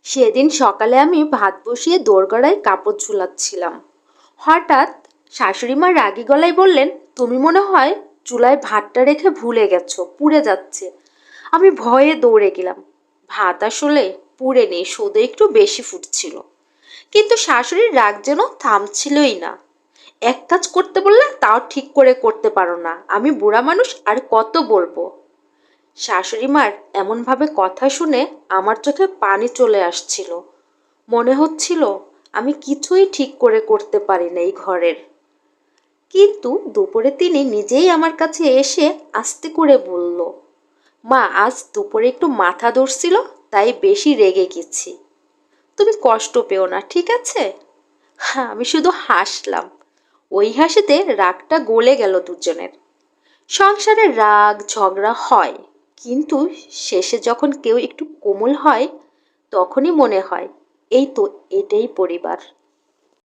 সেদিন সকালে আমি ভাত বসিয়ে দোরগড়ায় কাপড় ঝুলাচ্ছিলাম। হঠাৎ শাশুড়ি মা রাগী গলায় বললেন, তুমি মনে হয় চুলায় ভাতটা রেখে ভুলে গেছো, পুড়ে যাচ্ছে। আমি ভয়ে দৌড়ে গেলাম। ভাত আসলে পুড়ে নেই, শুধু একটু বেশি ফুটছিল। কিন্তু শাশুড়ির রাগ যেন থামছিলই না। এক কাজ করতে বললে তাও ঠিক করে করতে পারো না, আমি বুড়া মানুষ আর কত বলবো। শাশুড়ি মার এমনভাবে কথা শুনে আমার চোখে পানি চলে আসছিল। মনে হচ্ছিল আমি কিছুই ঠিক করে করতে পারি না এই ঘরের। কিন্তু দুপুরে তিনি নিজেই আমার কাছে এসে আস্তে করে বলল, মা আজ দুপুরে একটু মাথা ধরছিল, তাই বেশি রেগে গেছি। তুমি কষ্ট পেও না, ঠিক আছে? হ্যাঁ, আমি শুধু হাসলাম। ওই হাসিতে রাগটা গলে গেল দুজনের। সংসারে রাগ ঝগড়া হয়, কিন্তু শেষে যখন কেউ একটু কোমল হয়, তখনই মনে হয় এই তো, এটাই পরিবার।